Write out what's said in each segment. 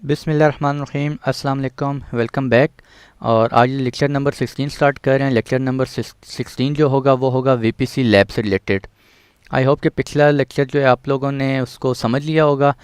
बिस्मिल्लाहिर्रहमानिर्रहीम, अस्सलाम वालेकुम, वेलकम बैक। और आज लेक्चर नंबर 16 स्टार्ट कर रहे हैं। लेक्चर नंबर 16 जो होगा वो होगा वीपीसी लैब से रिलेटेड। आई होप कि पिछला लेक्चर जो है आप लोगों ने उसको समझ लिया होगा।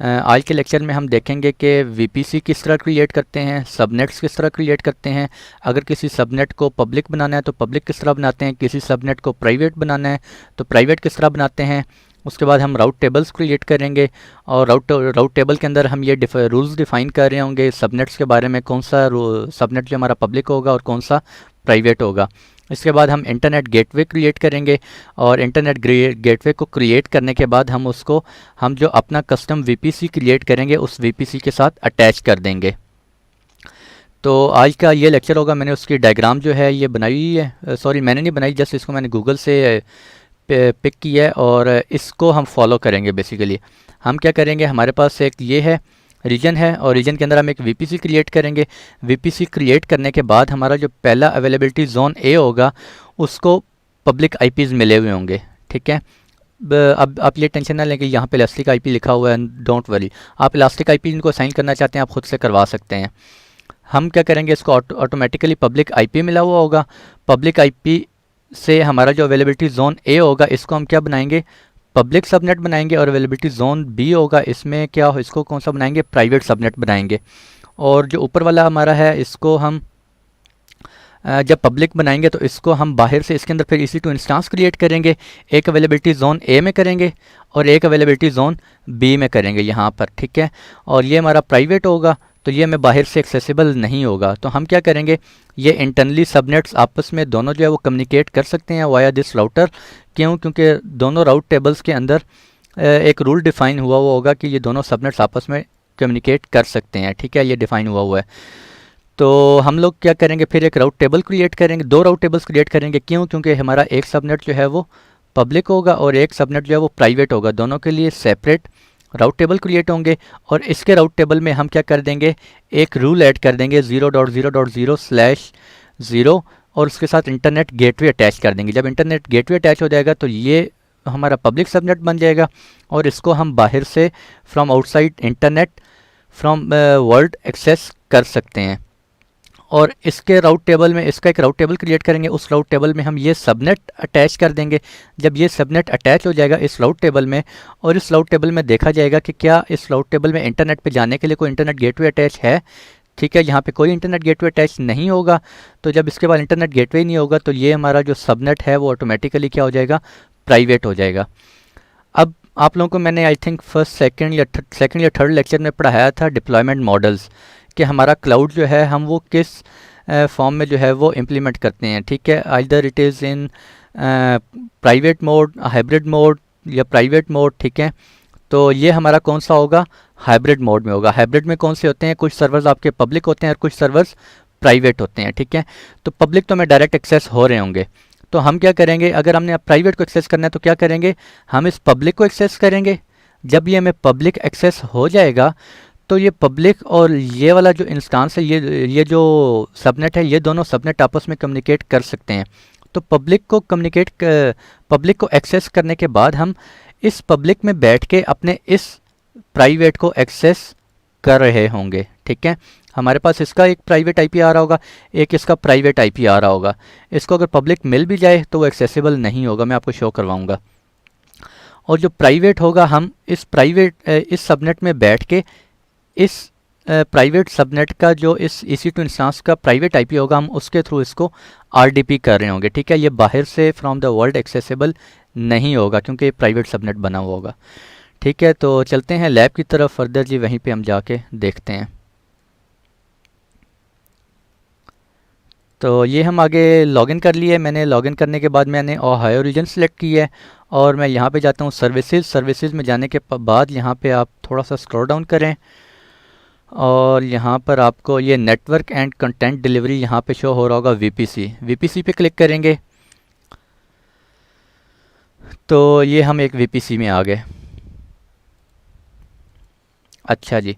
आज के लेक्चर में हम देखेंगे कि वीपीसी किस तरह क्रिएट करते हैं, सबनेट्स किस तरह क्रिएट करते हैं, अगर किसी सबनेट को पब्लिक बनाना है तो पब्लिक किस तरह बनाते हैं, किसी सबनेट को प्राइवेट बनाना है तो प्राइवेट किस तरह बनाते हैं। उसके बाद हम राउट टेबल्स क्रिएट करेंगे और राउट टेबल के अंदर हम ये रूल्स डिफ़ाइन कर रहे होंगे सबनेट्स के बारे में, कौन सा सबनेट जो हमारा पब्लिक होगा और कौन सा प्राइवेट होगा। इसके बाद हम इंटरनेट गेटवे क्रिएट करेंगे और इंटरनेट गेटवे को क्रिएट करने के बाद हम जो अपना कस्टम वीपीसी क्रिएट करेंगे उस वीपीसी के साथ अटैच कर देंगे। तो आज का ये लेक्चर होगा। मैंने उसकी डायग्राम जो है ये बनाई हुई है, सॉरी मैंने नहीं बनाई, जस्ट इसको मैंने गूगल से पिक किया है और इसको हम फॉलो करेंगे। बेसिकली हम क्या करेंगे, हमारे पास एक ये है रीजन है और रीजन के अंदर हम एक वीपीसी क्रिएट करेंगे। वीपीसी क्रिएट करने के बाद हमारा जो पहला अवेलेबिलिटी जोन ए होगा उसको पब्लिक आईपीज़ मिले हुए होंगे, ठीक है। अब आप ये टेंशन ना लें कि यहाँ पे इलास्टिक आईपी लिखा हुआ है, डोंट वरी। आप इलास्टिक आईपी इनको असाइन करना चाहते हैं आप खुद से करवा सकते हैं। हम क्या करेंगे, इसको ऑटोमेटिकली पब्लिक आईपी मिला हुआ होगा। पब्लिक आईपी से हमारा जो अवेलेबिलिटी जोन ए होगा इसको हम क्या बनाएंगे, पब्लिक सबनेट बनाएंगे। और अवेलेबिलिटी जोन बी होगा इसमें क्या हो, इसको कौन सा बनाएंगे, प्राइवेट सबनेट बनाएंगे। और जो ऊपर वाला हमारा है इसको हम जब पब्लिक बनाएंगे तो इसको हम बाहर से इसके अंदर फिर EC2 इंस्टेंस क्रिएट करेंगे। एक अवेलेबिलिटी जोन ए में करेंगे और एक अवेलेबिलिटी जोन बी में करेंगे यहाँ पर, ठीक है। और ये हमारा प्राइवेट होगा तो ये हमें बाहर से एक्सेसिबल नहीं होगा। तो हम क्या करेंगे, ये इंटरनली सबनेट्स आपस में दोनों जो है वो कम्युनिकेट कर सकते हैं वाया दिस राउटर। क्यों? क्योंकि दोनों राउट टेबल्स के अंदर एक रूल डिफ़ाइन हुआ होगा कि ये दोनों सबनेट्स आपस में कम्युनिकेट कर सकते हैं, ठीक है। ये डिफ़ाइन हुआ है। तो हम लोग क्या करेंगे, फिर एक राउट टेबल क्रिएट करेंगे, दो राउट टेबल्स क्रिएट करेंगे। क्यों? क्योंकि हमारा एक सबनेट जो है वो पब्लिक होगा और एक सबनेट जो है वो प्राइवेट होगा। दोनों के लिए सेपरेट राउट टेबल क्रिएट होंगे और इसके राउट टेबल में हम क्या कर देंगे, एक रूल ऐड कर देंगे 0.0.0/0 और उसके साथ इंटरनेट गेटवे अटैच कर देंगे। जब इंटरनेट गेटवे अटैच हो जाएगा तो ये हमारा पब्लिक सबनेट बन जाएगा और इसको हम बाहर से from outside internet from world access कर सकते हैं। और इसके राउट टेबल में इसका एक राउट टेबल क्रिएट करेंगे, उस राउट टेबल में हम ये सबनेट अटैच कर देंगे। जब ये सबनेट अटैच हो जाएगा इस राउट टेबल में और इस राउट टेबल में देखा जाएगा कि क्या इस राउट टेबल में इंटरनेट पे जाने के लिए कोई इंटरनेट गेटवे अटैच है, ठीक है। यहाँ पे कोई इंटरनेट गेटवे अटैच नहीं होगा तो जब इसके बाद इंटरनेट गेटवे नहीं होगा तो ये हमारा जो सबनेट है वो ऑटोमेटिकली क्या हो जाएगा, प्राइवेट हो जाएगा। अब आप लोगों को मैंने आई थिंक फर्स्ट सेकेंड या थर्ड लेक्चर में पढ़ाया था डिप्लॉयमेंट मॉडल्स, कि हमारा क्लाउड जो है हम वो किस फॉर्म में जो है वो इम्प्लीमेंट करते हैं, ठीक है। Either it is in private mode, hybrid mode या प्राइवेट मोड, ठीक है। तो ये हमारा कौन सा होगा, हाइब्रिड मोड में होगा। हाइब्रिड में कौन से होते हैं, कुछ सर्वर्स आपके पब्लिक होते हैं और कुछ सर्वर्स प्राइवेट होते हैं, ठीक है। तो पब्लिक तो हमें डायरेक्ट एक्सेस हो रहे होंगे तो हम क्या करेंगे, अगर हमने प्राइवेट को एक्सेस करना है तो क्या करेंगे, हम इस पब्लिक को एक्सेस करेंगे। जब ये हमें पब्लिक एक्सेस हो जाएगा तो ये पब्लिक और ये वाला जो इंस्टेंस है, ये जो सबनेट है, ये दोनों सबनेट आपस में कम्युनिकेट कर सकते हैं। तो पब्लिक को एक्सेस करने के बाद हम इस पब्लिक में बैठ के अपने इस प्राइवेट को एक्सेस कर रहे होंगे, ठीक है। हमारे पास इसका एक प्राइवेट आईपी आ रहा होगा, एक इसका प्राइवेट आईपी आ रहा होगा। इसको अगर पब्लिक मिल भी जाए तो वो एक्सेसिबल नहीं होगा, मैं आपको शो करवाऊँगा। और जो प्राइवेट होगा, हम इस सबनेट में बैठ के इस प्राइवेट सबनेट का जो इस EC2 इंस्टेंस का प्राइवेट आईपी होगा हम उसके थ्रू इसको RDP कर रहे होंगे, ठीक है। ये बाहर से फ्रॉम द वर्ल्ड एक्सेसिबल नहीं होगा क्योंकि ये प्राइवेट सबनेट बना हुआ होगा, ठीक है। तो चलते हैं लैब की तरफ फर्दर जी, वहीं पे हम जाके देखते हैं। तो ये हम आगे लॉगिन कर लिए। मैंने लॉगिन करने के बाद मैंने ओहायो रीजन सेलेक्ट की है और मैं यहाँ पे जाता हूँ सर्विसेज में जाने के बाद यहाँ पे आप थोड़ा सा स्क्रॉल डाउन करें और यहाँ पर आपको ये नेटवर्क एंड कंटेंट डिलीवरी यहाँ पे शो हो रहा होगा, वीपीसी पे क्लिक करेंगे तो ये हम एक वीपीसी में आ गए। अच्छा जी,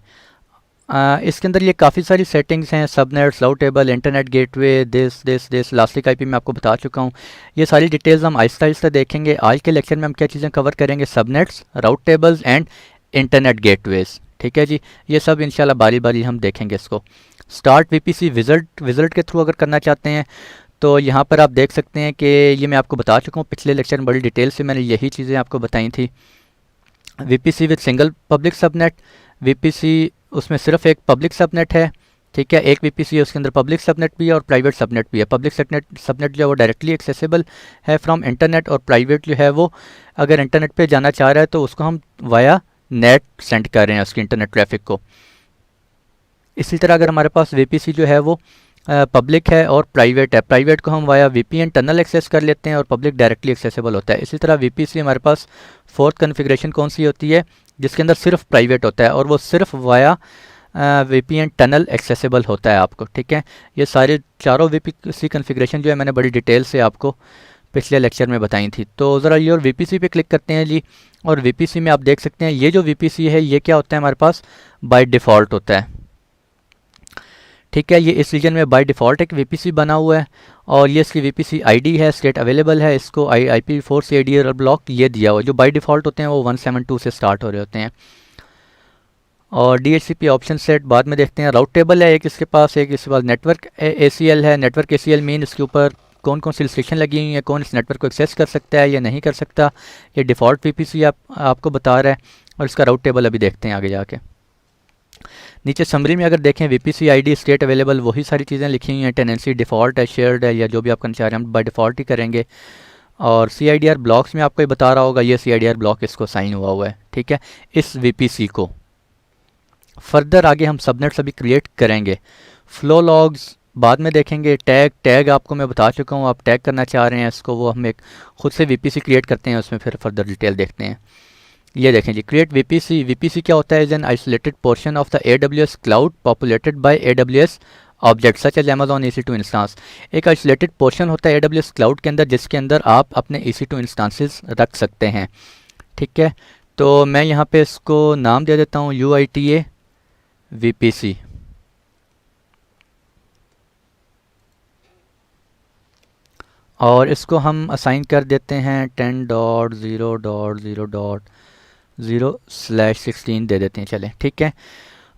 इसके अंदर ये काफ़ी सारी सेटिंग्स हैं, subnets, route table, internet gateway, this elastic IP मैं आपको बता चुका हूँ। ये सारी डिटेल्स हम आहिस्ता आहिस्ता देखेंगे। आज के लेक्चर में हम क्या चीज़ें कवर करेंगे, subnets, route tables and internet gateways. ठीक है जी, ये सब इंशाल्लाह बारी बारी हम देखेंगे इसको। स्टार्ट वीपीसी विज़ल्ट के थ्रू अगर करना चाहते हैं तो यहाँ पर आप देख सकते हैं कि ये मैं आपको बता चुका हूँ पिछले लेक्चर में बड़ी डिटेल से मैंने यही चीज़ें आपको बताई थी। VPC with single public subnet, VPC उसमें सिर्फ एक पब्लिक सबनेट है। ठीक है, एक वीपीसी है उसके अंदर पब्लिक सबनेट भी है और प्राइवेट सबनेट भी है। पब्लिक सबनेट जो है वो डायरेक्टली एक्सेसिबल है फ्रॉम इंटरनेट, और प्राइवेट जो है वो अगर इंटरनेट पे जाना चाह रहा है तो उसको हम वाया नेट सेंड कर रहे हैं उसकी इंटरनेट ट्रैफिक को। इसी तरह अगर हमारे पास वीपीसी जो है वो पब्लिक है और प्राइवेट है, प्राइवेट को हम वाया वीपीएन टनल एक्सेस कर लेते हैं और पब्लिक डायरेक्टली एक्सेसिबल होता है। इसी तरह वीपीसी हमारे पास फोर्थ कॉन्फ़िगरेशन कौन सी होती है, जिसके अंदर सिर्फ प्राइवेट होता है और वो सिर्फ वाया वीपीएन टनल एक्सेसिबल होता है आपको। ठीक है, ये सारे चारों वीपीसी कॉन्फ़िगरेशन जो है मैंने बड़ी डिटेल से आपको पिछले लेक्चर में बताई थी। तो ज़रा ये और वीपीसी पे क्लिक करते हैं जी, और वीपीसी में आप देख सकते हैं ये जो वीपीसी है ये क्या होता है हमारे पास बाय डिफ़ॉल्ट होता है। ठीक है, ये इस रीजन में बाय डिफ़ॉल्ट एक वीपीसी बना हुआ है और ये इसकी वीपीसी आईडी है, स्टेट अवेलेबल है, इसको IPv4 CADR ब्लॉक ये दिया हुआ है। जो बाय डिफ़ॉल्ट होते हैं वो 172 से स्टार्ट हो रहे होते हैं। और DHCP ऑप्शन सेट बाद में देखते हैं। राउट टेबल है एक इसके पास, एक इसके पास नेटवर्क ACL है। नेटवर्क ACL मीन इसके ऊपर कौन कौन सी रिस्ट्रिक्शन लगी हुई है, कौन इस नेटवर्क को एक्सेस कर सकता है या नहीं कर सकता, ये डिफ़ॉल्ट वीपीसी आपको बता रहा है। और इसका राउट टेबल अभी देखते हैं आगे जाके। नीचे समरी में अगर देखें वीपीसी आईडी स्टेट अवेलेबल वही सारी चीज़ें लिखी हुई हैं। टेनेंसी डिफ़ॉल्ट है, शेयर्ड है, या जो भी आप करना चाह रहे हैं हम बाय डिफ़ॉल्ट ही करेंगे। और CIDR ब्लॉक्स में आपको ये बता रहा होगा, ये CIDR ब्लॉक इसको साइन हुआ है। ठीक है, इस वीपीसी को फर्दर आगे हम सबनेट्स अभी क्रिएट करेंगे। फ्लो लॉग्स बाद में देखेंगे। टैग आपको मैं बता चुका हूँ, आप टैग करना चाह रहे हैं इसको, वो हम एक खुद से वीपीसी क्रिएट करते हैं, उसमें फिर फर्दर डिटेल देखते हैं। ये देखें जी, क्रिएट वीपीसी। वीपीसी क्या होता है, is an isolated portion of the AWS cloud populated by AWS object such as Amazon EC2 instance. एक आइसोलेटेड पोर्शन होता है AWS क्लाउड के अंदर जिसके अंदर आप अपने EC2 इंस्टांसेस रख सकते हैं। ठीक है, तो मैं यहाँ पे इसको नाम दे देता हूँ UITA VPC। और इसको हम असाइन कर देते हैं 10.0.0.0/16 दे देते हैं, चलें ठीक है।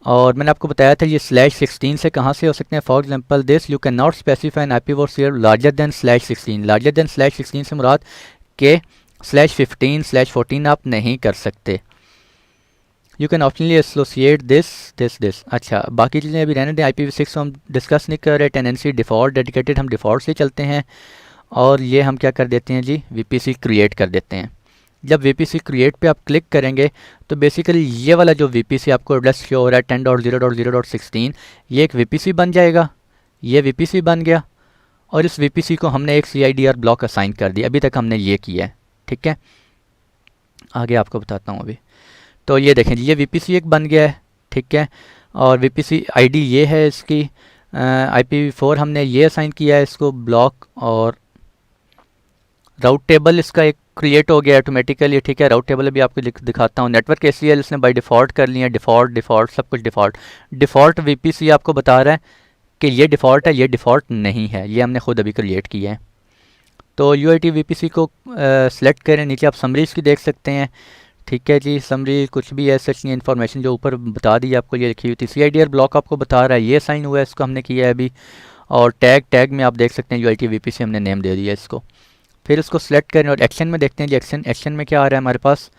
और मैंने आपको बताया था ये /16 से कहाँ से हो सकते हैं। For example this you can not specify an IPv4 share larger than /16। Larger than /16 से मुराद के /15/14 आप नहीं कर सकते। You can optionally associate this. अच्छा, बाकी चीज़ें अभी रहने दें। IPv6 को हम डिस्कस नहीं कर रहे। टेनेंसी डिफ़ॉल्ट डेडिकेटेड हम डिफ़ॉल्ट से चलते हैं। और ये हम क्या कर देते हैं जी, VPC क्रिएट कर देते हैं। जब VPC क्रिएट पे आप क्लिक करेंगे तो बेसिकली ये वाला जो VPC आपको एड्रेस शो हो रहा है 10.0.0.16 ये एक VPC बन जाएगा। ये VPC बन गया और इस VPC को हमने एक CIDR ब्लॉक असाइन कर दिया। अभी तक हमने ये किया है। ठीक है, आगे आपको बताता हूँ अभी। तो ये देखें ये VPC एक बन गया है। ठीक है, और VPC ID ये है इसकी। IPv4 हमने ये असाइन किया है इसको ब्लॉक। और राउट टेबल इसका एक क्रिएट हो गया ऑटोमेटिकली। ठीक है, राउट टेबल भी आपको दिखाता हूँ। नेटवर्क ACL इसने बाय डिफ़ॉल्ट कर लिया। डिफ़ॉल्ट सब कुछ डिफ़ॉल्ट VPC आपको बता रहा है कि ये डिफ़ॉल्ट है, ये डिफ़ॉल्ट नहीं है, ये हमने खुद अभी क्रिएट किया है। तो UIT VPC को सेलेक्ट करें। नीचे आप समरी इसकी देख सकते हैं। ठीक है जी, समरी कुछ भी है सच नहीं, इन्फॉर्मेशन जो ऊपर बता दी आपको ये लिखी हुई थी। CIDR ब्लॉक आपको बता रहा है, ये साइन हुआ है, इसको हमने किया है अभी। और टैग में आप देख सकते हैं UIT VPC हमने नेम दे दिया इसको। फिर इसको सेलेक्ट करें और एक्शन में देखते हैं जी। एक्शन में क्या आ रहा है हमारे पास,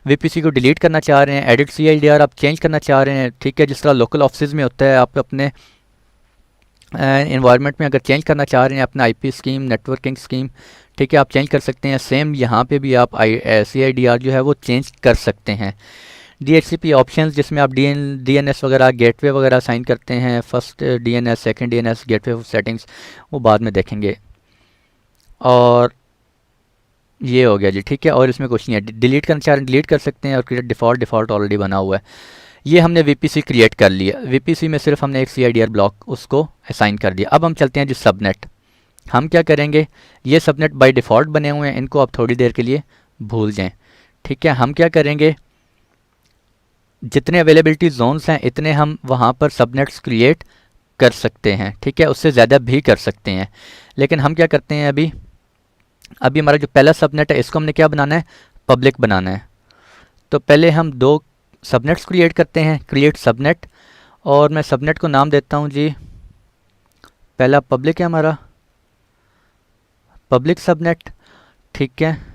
VPC को डिलीट करना चाह रहे हैं। एडिट CIDR आप चेंज करना चाह रहे हैं। ठीक है, जिस तरह लोकल ऑफिस में होता है, आप अपने इन्वायरमेंट में अगर चेंज करना चाह रहे हैं अपना IP स्कीम, नेटवर्किंग स्कीम, ठीक है, आप चेंज कर सकते हैं। सेम यहाँ पे भी आप CIDR जो है वो चेंज कर सकते हैं। DHCP ऑप्शंस जिसमें आप DNS वगैरह गेटवे वगैरह साइन करते हैं। First DNS, second DNS gateway settings वो बाद में देखेंगे। और ये हो गया जी। ठीक है, और इसमें कुछ नहीं है। डिलीट करना चाह रहे हैं डिलीट कर सकते हैं। और क्रिएट डिफ़ॉल्ट ऑलरेडी बना हुआ है। ये हमने VPC क्रिएट कर लिया। VPC में सिर्फ हमने एक CIDR ब्लॉक उसको असाइन कर दिया। अब हम चलते हैं जी सबनेट। हम क्या करेंगे, ये सबनेट बाय डिफ़ॉल्ट बने हुए हैं, इनको आप थोड़ी देर के लिए भूल जाएं। ठीक है, हम क्या करेंगे, जितने अवेलेबिलिटी जोन्स हैं इतने हम वहाँ पर सबनेट्स क्रिएट कर सकते हैं। ठीक है, उससे ज़्यादा भी कर सकते हैं। लेकिन हम क्या करते हैं, अभी हमारा जो पहला सबनेट है इसको हमने क्या बनाना है, पब्लिक बनाना है। तो पहले हम 2 सबनेट्स क्रिएट करते हैं, क्रिएट सबनेट, और मैं सबनेट को नाम देता हूँ जी, पहला पब्लिक है हमारा, पब्लिक सबनेट, ठीक है।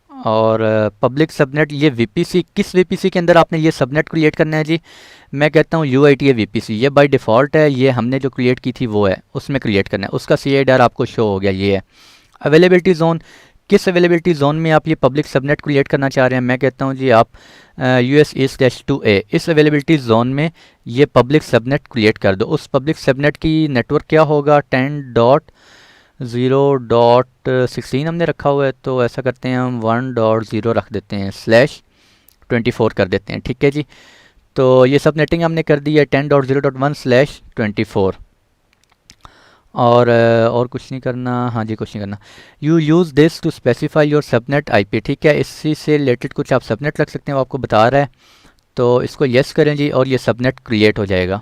और पब्लिक सबनेट, ये वीपीसी, किस वीपीसी के अंदर आपने ये सबनेट क्रिएट करना है जी? मैं कहता हूँ UITA वीपीसी, ये बाय डिफ़ॉल्ट है, ये हमने जो क्रिएट की थी वो है, उसमें क्रिएट करना है। उसका CIDR आपको शो हो गया, ये है। अवेलेबिलिटी जोन, किस अवेलेबिलिटी जोन में आप ये पब्लिक सबनेट क्रिएट करना चाह रहे हैं? मैं कहता हूँ जी आप US East-2A, इस अवेलेबिलिटी जोन में ये पब्लिक सबनेट क्रिएट कर दो। उस पब्लिक सबनेट की नेटवर्क क्या होगा? 10.0.16 हमने रखा हुआ है, तो ऐसा करते हैं हम 1.0 रख देते हैं, /24 कर देते हैं, ठीक है जी। तो ये सब नेटिंग हमने कर दी है 10.0.1/24। और कुछ नहीं करना, हाँ जी कुछ नहीं करना। You use this to specify your subnet IP, ठीक है। इसी से रिलेटेड कुछ आप सबनेट रख सकते हैं, वो आपको बता रहा है। तो इसको येस करें जी, और ये सबनेट क्रिएट हो जाएगा।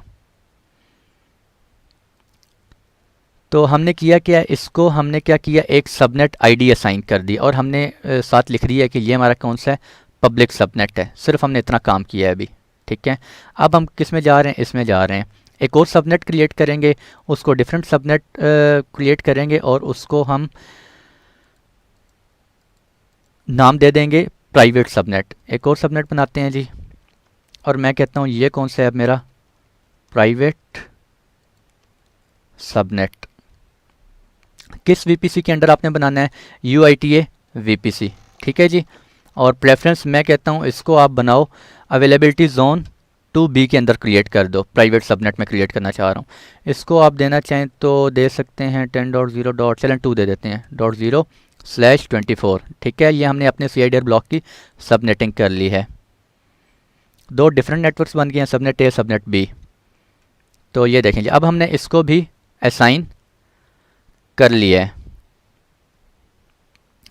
तो हमने किया क्या, इसको हमने क्या किया, एक सबनेट ID असाइन कर दी, और हमने साथ लिख दिया है कि ये हमारा कौन सा है, पब्लिक सबनेट है। सिर्फ हमने इतना काम किया है अभी, ठीक है। अब हम किस में जा रहे हैं, इसमें जा रहे हैं। एक और सबनेट क्रिएट करेंगे, उसको डिफरेंट सबनेट क्रिएट करेंगे, और उसको हम नाम दे देंगे प्राइवेट सबनेट। एक और सबनेट बनाते हैं जी, और मैं कहता हूँ ये कौन सा है मेरा, प्राइवेट सबनेट। किस वीपीसी के अंडर आपने बनाना है? UITA वीपीसी, ठीक है जी। और प्रेफरेंस मैं कहता हूँ इसको आप बनाओ अवेलेबिलिटी जोन 2B के अंदर क्रिएट कर दो। प्राइवेट सबनेट में क्रिएट करना चाह रहा हूँ। इसको आप देना चाहें तो दे सकते हैं 10.0. चलें 2 दे देते हैं, .0/24, ठीक है। ये हमने अपने CIDR ब्लॉक की सबनेटिंग कर ली है। 2 डिफरेंट नेटवर्क्स बन गए हैं, सबनेट A, सबनेट B। तो ये देखें जी, अब हमने इसको भी असाइन कर लिया है।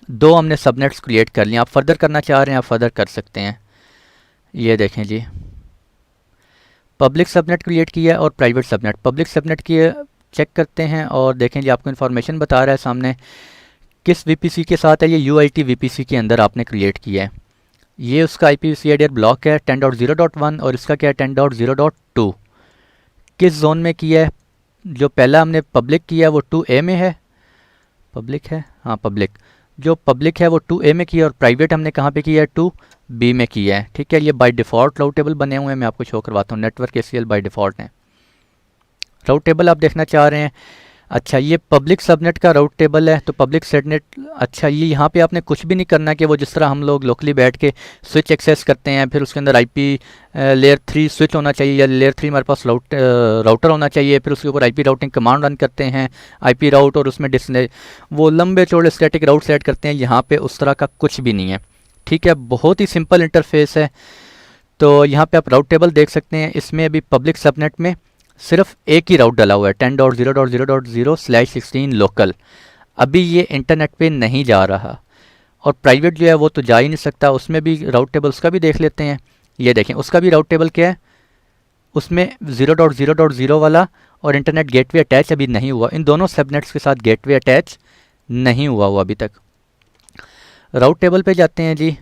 2 हमने सबनेट्स क्रिएट कर लिए। आप फर्दर करना चाह रहे हैं, आप फर्दर कर सकते हैं। ये देखें जी, पब्लिक सबनेट क्रिएट किया है और प्राइवेट सबनेट। पब्लिक सबनेट की चेक करते हैं और देखें जी, आपको इन्फॉर्मेशन बता रहा है सामने किस वीपीसी के साथ है। ये UIT वीपीसी के अंदर आपने क्रिएट किया है। ये उसका IP-CIDR ब्लॉक है 10.0.1, और इसका क्या है 10.0.2। किस जोन में किया है? जो पहला हमने पब्लिक किया वो 2A में है, पब्लिक है, हाँ पब्लिक। जो पब्लिक है वो 2A में किया, और प्राइवेट हमने कहाँ पे किया है, 2B में किया है, ठीक है। ये बाय डिफ़ॉल्ट राउट टेबल बने हुए हैं, मैं आपको शो करवाता हूँ। नेटवर्क ACL बाय डिफ़ॉल्ट है। राउट टेबल आप देखना चाह रहे हैं, अच्छा ये पब्लिक सबनेट का राउट टेबल है। तो पब्लिक सबनेट, अच्छा ये यहाँ पे आपने कुछ भी नहीं करना कि वो जिस तरह हम लोग लोकली बैठ के स्विच एक्सेस करते हैं, फिर उसके अंदर IP लेयर 3 स्विच होना चाहिए, या लेयर 3 हमारे पास राउटर होना चाहिए, फिर उसके ऊपर IP राउटिंग कमांड रन करते हैं, IP राउट, और उसमें डिस्प्ले वो लंबे चौड़े स्टैटिक राउट सेट करते हैं। यहाँ पे उस तरह का कुछ भी नहीं है, ठीक है। बहुत ही सिंपल इंटरफेस है। तो यहाँ पे आप राउट टेबल देख सकते हैं। इसमें अभी पब्लिक सबनेट में सिर्फ एक ही राउट डला हुआ है 10.0.0.0/16 लोकल। अभी ये इंटरनेट पे नहीं जा रहा, और प्राइवेट जो है वो तो जा ही नहीं सकता। उसमें भी राउट टेबल उसका भी देख लेते हैं। ये देखें, उसका भी राउट टेबल क्या है, उसमें 0.0.0 वाला और इंटरनेट गेटवे अटैच अभी नहीं हुआ। इन दोनों सबनेट्स के साथ गेटवे अटैच नहीं हुआ अभी तक। राउट टेबल पे जाते हैं जी।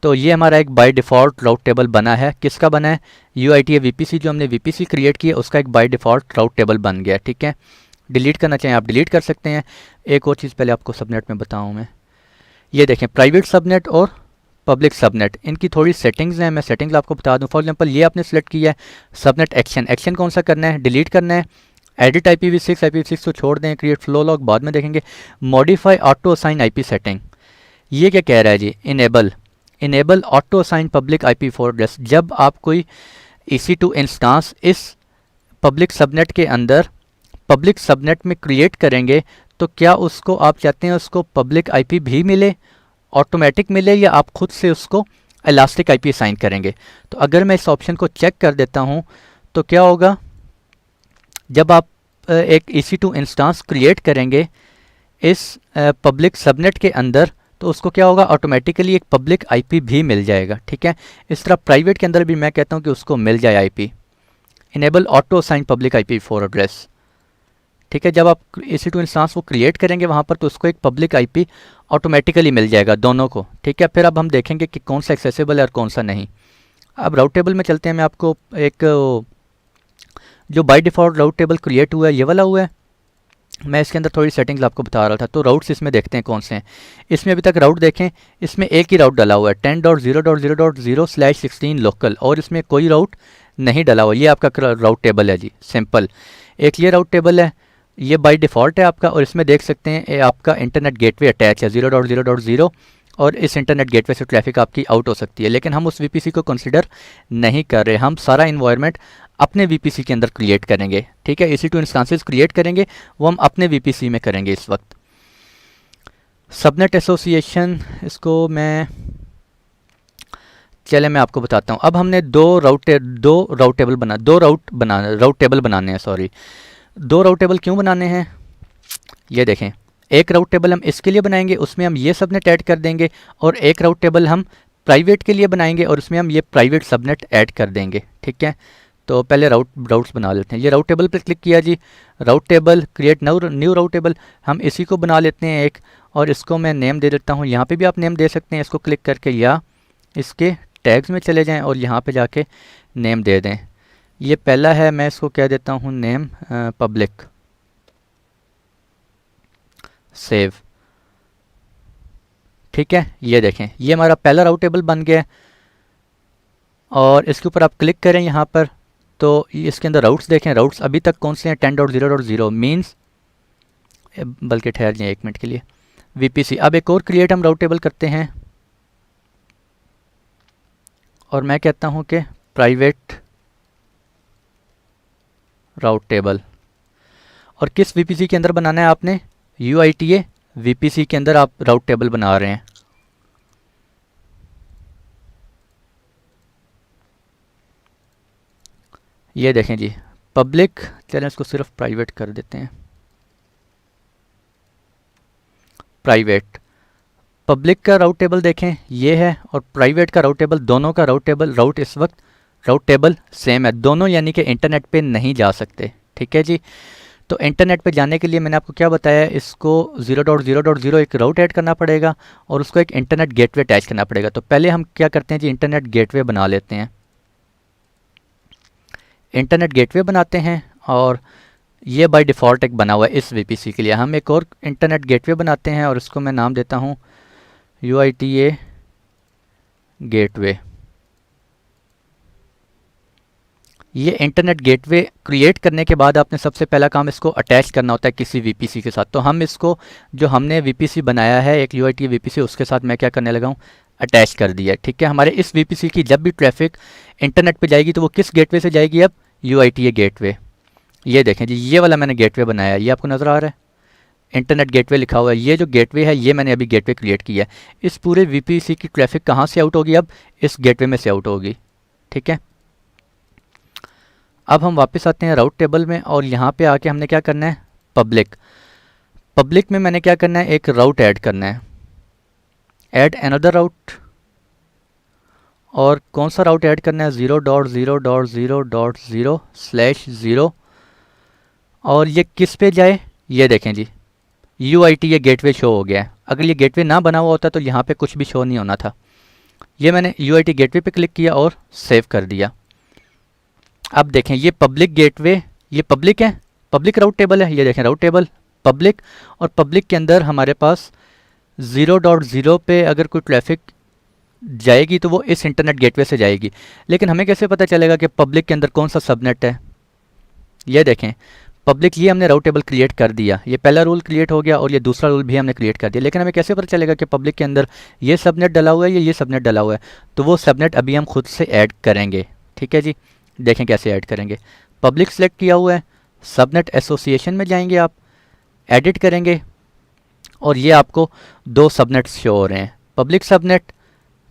तो ये हमारा एक बाय डिफ़ॉल्ट राउट टेबल बना है। किसका बना है? UITA वीपीसी, जो हमने वीपीसी क्रिएट किया उसका एक बाय डिफ़ॉल्ट राउट टेबल बन गया, ठीक है। डिलीट करना चाहें आप डिलीट कर सकते हैं। एक और चीज़ पहले आपको सबनेट में बताऊँ मैं, ये देखें प्राइवेट सबनेट और पब्लिक सबनेट, इनकी थोड़ी सेटिंग्स हैं, मैं सेटिंग्स आपको बता दूं। फॉर एग्जांपल ये आपने सेलेक्ट किया है सबनेट एक्शन। एक्शन कौन सा करना है? डिलीट करना है। एडिट IPv6 तो छोड़ दें, क्रिएट फ्लो लॉग बाद में देखेंगे। Modify auto assign IP setting, ये क्या कह रहा है जी? Enable auto assign public IP4 address. जब आप कोई EC2 इंस्टांस इस पब्लिक सबनेट के अंदर पब्लिक सबनेट में क्रिएट करेंगे, तो क्या उसको आप चाहते हैं उसको पब्लिक IP भी मिले, ऑटोमेटिक मिले, या आप खुद से उसको इलास्टिक IP असाइन करेंगे? तो अगर मैं इस ऑप्शन को चेक कर देता हूं तो क्या होगा, जब आप एक EC2 इंस्टांस क्रिएट करेंगे इस पब्लिक सबनेट के अंदर, तो उसको क्या होगा, ऑटोमेटिकली एक पब्लिक IP भी मिल जाएगा, ठीक है। इस तरह प्राइवेट के अंदर भी मैं कहता हूं कि उसको मिल जाए IP। Enable auto assign public IP4 address, ठीक है। जब आप EC2 इंस्टांस वो क्रिएट करेंगे वहाँ पर, तो उसको एक पब्लिक IP ऑटोमेटिकली मिल जाएगा दोनों को, ठीक है। फिर अब हम देखेंगे कि कौन सा एक्सेसिबल है और कौन सा नहीं। अब राउट टेबल में चलते हैं। मैं आपको एक जो by default route table create हुआ है ये वाला हुआ है। मैं इसके अंदर थोड़ी सेटिंग्स आपको बता रहा था। तो राउट्स इसमें देखते हैं कौन से हैं। इसमें अभी तक राउट देखें, इसमें एक ही राउट डला हुआ है 10.0.0.0/16 लोकल, और इसमें कोई राउट नहीं डला हुआ। ये आपका राउट टेबल है जी, सिंपल। एक ये राउट टेबल है, ये बाय डिफ़ॉल्ट है आपका, और इसमें देख सकते हैं ये आपका इंटरनेट गेटवे अटैच है 0.0.0, और इस इंटरनेट गेटवे से ट्रैफिक आपकी आउट हो सकती है। लेकिन हम उस VPC को कंसिडर नहीं कर रहे, हम सारा इन्वायरमेंट अपने VPC के अंदर क्रिएट करेंगे, ठीक है। EC2 इंस्टांसेस क्रिएट करेंगे, वो हम अपने VPC में करेंगे इस वक्त। सबनेट एसोसिएशन, इसको मैं आपको बताता हूँ। अब हमने दो राउट टेबल बनाने हैं, सॉरी। 2 राउट टेबल क्यों बनाने हैं, ये देखें। एक राउट टेबल हम इसके लिए बनाएंगे, उसमें हम ये सबनेट ऐड कर देंगे, और एक राउट टेबल हम प्राइवेट के लिए बनाएंगे, और उसमें हम ये प्राइवेट सबनेट ऐड कर देंगे, ठीक है। तो पहले राउट्स बना लेते हैं। ये राउट टेबल पर क्लिक किया जी, route table create new route table. हम इसी को बना लेते हैं एक, और इसको मैं नेम दे देता हूँ। यहाँ पे भी आप नेम दे सकते हैं, इसको क्लिक करके, या इसके टैग्स में चले जाएं और यहाँ पे जाके नेम दे दें। ये पहला है, मैं इसको कह देता हूँ नेम पब्लिक, सेव, ठीक है। ये देखें, ये हमारा पहला राउट टेबल बन गया है, और इसके ऊपर आप क्लिक करें यहाँ पर, तो इसके अंदर राउट्स देखें। राउट्स अभी तक कौन से हैं, 10.0.0 मीन्स, बल्कि ठहर जाए 1 मिनट के लिए, VPC। अब एक और क्रिएट हम राउट टेबल करते हैं, और मैं कहता हूँ कि प्राइवेट राउट टेबल। और किस VPC के अंदर बनाना है आपने, UITA VPC के अंदर आप राउट टेबल बना रहे हैं। ये देखें जी, पब्लिक, चलें इसको सिर्फ प्राइवेट कर देते हैं, प्राइवेट। पब्लिक का राउट टेबल देखें ये है, और प्राइवेट का राउट टेबल, दोनों का राउट इस वक्त राउट टेबल सेम है दोनों, यानी कि इंटरनेट पे नहीं जा सकते, ठीक है जी। तो इंटरनेट पे जाने के लिए मैंने आपको क्या बताया, इसको 0.0.0 एक राउट ऐड करना पड़ेगा, और उसको एक इंटरनेट गेटवे अटैच करना पड़ेगा। तो पहले हम क्या करते हैं जी, इंटरनेट गेटवे बना लेते हैं। इंटरनेट गेटवे बनाते हैं, और ये बाय डिफ़ॉल्ट एक बना हुआ है इस VPC के लिए। हम एक और इंटरनेट गेटवे बनाते हैं, और इसको मैं नाम देता हूँ UITA गेटवे। ये इंटरनेट गेटवे क्रिएट करने के बाद आपने सबसे पहला काम इसको अटैच करना होता है किसी VPC के साथ। तो हम इसको, जो हमने VPC बनाया है एक UITA VPC, उसके साथ मैं क्या करने लगा हूँ, अटैच कर दिया, ठीक है। हमारे इस VPC की जब भी ट्रैफिक इंटरनेट पे जाएगी तो वो किस गेटवे से जाएगी, अब UITA गेटवे। ये देखें जी, ये वाला मैंने गेटवे बनाया है, ये आपको नज़र आ रहा है, इंटरनेट गेटवे लिखा हुआ है। ये जो गेटवे है, ये मैंने अभी गेटवे क्रिएट किया है। इस पूरे VPC की ट्रैफिक कहाँ से आउट होगी, अब इस गेटवे में से आउट होगी, ठीक है। अब हम वापस आते हैं राउट टेबल में, और यहाँ पे आके हमने क्या करना है, पब्लिक में मैंने क्या करना है, एक राउट ऐड करना है, ऐड अनदर राउट। और कौन सा राउट ऐड करना है, 0.0.0.0/0, और ये किस पे जाए, ये देखें जी, UITA गेटवे शो हो गया है। अगर ये गेटवे ना बना हुआ होता तो यहाँ पे कुछ भी शो नहीं होना था। ये मैंने UITA गेटवे पे क्लिक किया और सेव कर दिया। अब देखें, ये पब्लिक गेटवे, ये पब्लिक है, पब्लिक राउट टेबल है। ये देखें राउट टेबल पब्लिक, और पब्लिक के अंदर हमारे पास 0.0 पे अगर कोई ट्रैफिक जाएगी तो वो इस इंटरनेट गेटवे से जाएगी। लेकिन हमें कैसे पता चलेगा कि पब्लिक के अंदर कौन सा सबनेट है, ये देखें पब्लिक, ये हमने राउट टेबल क्रिएट कर दिया, ये पहला रूल क्रिएट हो गया, और ये दूसरा रूल भी हमने क्रिएट कर दिया। लेकिन हमें कैसे पता चलेगा कि पब्लिक के अंदर ये सबनेट डला हुआ है या ये सबनेट डला हुआ है, तो वो सबनेट अभी हम खुद से ऐड करेंगे, ठीक है जी। देखें कैसे ऐड करेंगे, पब्लिक सेलेक्ट किया हुआ है, सबनेट एसोसिएशन में जाएंगे, आप एडिट करेंगे, और ये आपको 2 सबनेट्स शो हो रहे हैं, पब्लिक सबनेट,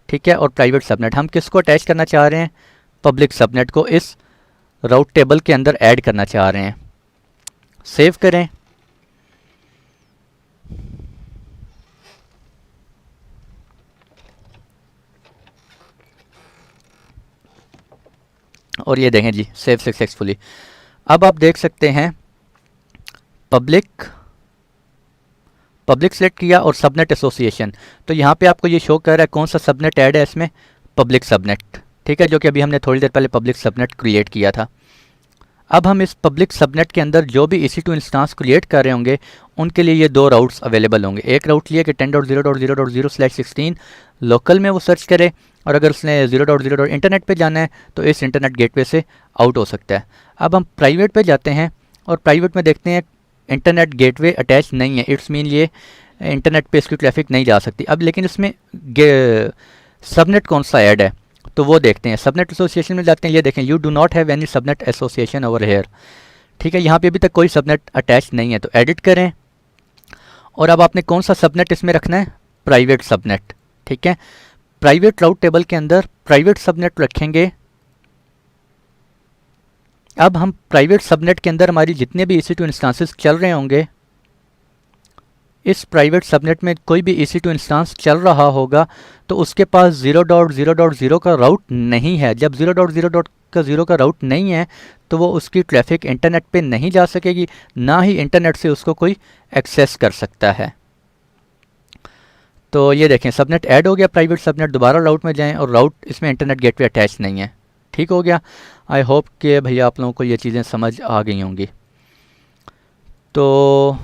ठीक है, और प्राइवेट सबनेट। हम किसको अटैच करना चाह रहे हैं, पब्लिक सबनेट को इस राउट टेबल के अंदर ऐड करना चाह रहे हैं। सेव करें, और ये देखें जी, सेव सक्सेसफुली। अब आप देख सकते हैं पब्लिक सेलेक्ट किया और सबनेट एसोसिएशन। तो यहाँ पे आपको ये शो कर रहा है कौन सा सबनेट ऐड है इसमें, पब्लिक सबनेट, ठीक है, जो कि अभी हमने थोड़ी देर पहले पब्लिक सबनेट क्रिएट किया था। अब हम इस पब्लिक सबनेट के अंदर जो भी EC2 इंस्टांस क्रिएट कर रहे होंगे उनके लिए ये दो राउट्स अवेलेबल होंगे। एक राउट लिए कि 10.0.0.0/16 लोकल में वो सर्च करे, और अगर उसने 0.0. इंटरनेट पे जाना है तो इस इंटरनेट गेटवे से आउट हो सकता है। अब हम प्राइवेट पे जाते हैं और प्राइवेट में देखते हैं इंटरनेट गेटवे अटैच नहीं है, इट्स मीन ये इंटरनेट पे इसकी ट्रैफिक नहीं जा सकती। अब लेकिन इसमें सबनेट कौन सा ऐड है तो वो देखते हैं। सबनेट एसोसिएशन में जाते हैं, ये देखें you do not have any subnet association over here, ठीक है, यहाँ पे अभी तक कोई सबनेट अटैच नहीं है, तो एडिट करें। और अब आपने कौन सा सबनेट इसमें रखना है, प्राइवेट सबनेट, ठीक है। प्राइवेट राउट टेबल के अंदर प्राइवेट सबनेट रखेंगे। अब हम प्राइवेट सबनेट के अंदर हमारी जितने भी EC2 इंस्टांसेस चल रहे होंगे, इस प्राइवेट सबनेट में कोई भी EC2 इंस्टांस चल रहा होगा तो उसके पास 0.0.0 का राउट नहीं है। जब 0.0.0 का राउट नहीं है तो वो उसकी ट्रैफिक इंटरनेट पे नहीं जा सकेगी, ना ही इंटरनेट से उसको कोई एक्सेस कर सकता है। तो ये देखें सबनेट ऐड हो गया, प्राइवेट सबनेट, दोबारा राउट में जाएं और राउट इसमें इंटरनेट गेटवे अटैच नहीं है, ठीक हो गया। आई होप कि भैया आप लोगों को ये चीज़ें समझ आ गई होंगी। तो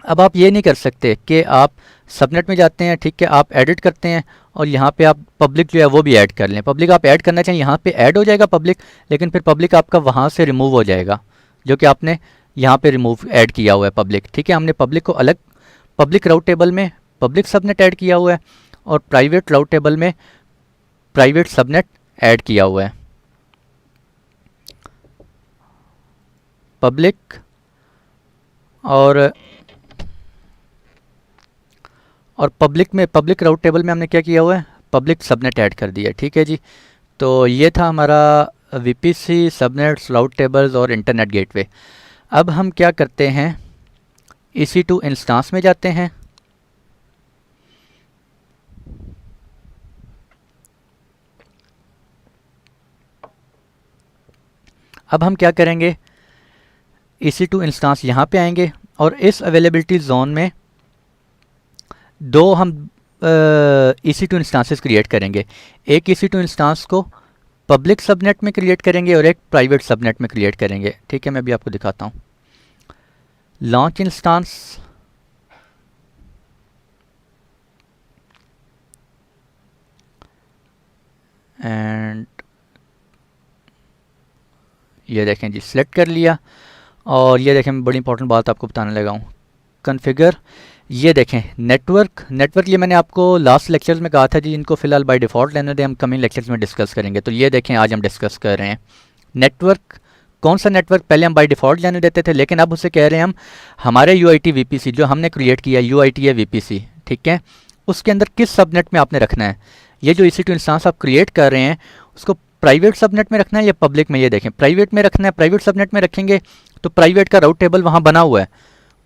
अब आप ये नहीं कर सकते कि आप सबनेट में जाते हैं, ठीक है, आप एडिट करते हैं और यहाँ पे आप पब्लिक जो है वो भी ऐड कर लें। पब्लिक आप ऐड करना चाहिए, यहाँ पे ऐड हो जाएगा पब्लिक, लेकिन फिर पब्लिक आपका वहाँ से रिमूव हो जाएगा जो कि आपने यहाँ पे रिमूव ऐड किया हुआ है पब्लिक, ठीक है। हमने पब्लिक को अलग पब्लिक राउट टेबल में पब्लिक सबनेट ऐड किया हुआ है और प्राइवेट राउट टेबल में प्राइवेट सबनेट ऐड किया हुआ है। पब्लिक और पब्लिक में पब्लिक राउट टेबल में हमने क्या किया हुआ है, पब्लिक सबनेट ऐड कर दिया, ठीक है जी। तो ये था हमारा VPC, सबनेट्स, राउट टेबल्स और इंटरनेट गेटवे। अब हम क्या करते हैं, EC2 इंस्टांस में जाते हैं। अब हम क्या करेंगे, EC2 इंस्टांस यहाँ पे आएंगे और इस अवेलेबिलिटी जोन में दो हम EC2 इंस्टांसेस क्रिएट करेंगे। एक EC2 इंस्टांस को पब्लिक सबनेट में क्रिएट करेंगे और एक प्राइवेट सबनेट में क्रिएट करेंगे, ठीक है। मैं भी आपको दिखाता हूँ। लॉन्च इंस्टांस, एंड ये देखें जी सिलेक्ट कर लिया। और ये देखें मैं बड़ी इंपॉर्टेंट बात आपको बताने लगा हूँ, कॉन्फ़िगर। ये देखें नेटवर्क ये मैंने आपको लास्ट लेक्चर्स में कहा था जी, इनको फिलहाल बाय डिफ़ॉल्ट लेने दें, हम कमिंग लेक्चर्स में डिस्कस करेंगे। तो ये देखें आज हम डिस्कस कर रहे हैं नेटवर्क। कौन सा नेटवर्क, पहले हम बाय डिफ़ॉल्ट लेने देते थे, लेकिन अब उसे कह रहे हैं हम हमारे UIT VPC जो हमने क्रिएट किया, UIT है VPC, ठीक है, उसके अंदर किस सबनेट में आपने रखना है। ये जो EC2 इंस्टांस आप क्रिएट कर रहे हैं उसको प्राइवेट सबनेट में रखना है या पब्लिक में। ये देखें प्राइवेट में रखना है, प्राइवेट सबनेट में रखेंगे तो प्राइवेट का राउट टेबल वहाँ बना हुआ है।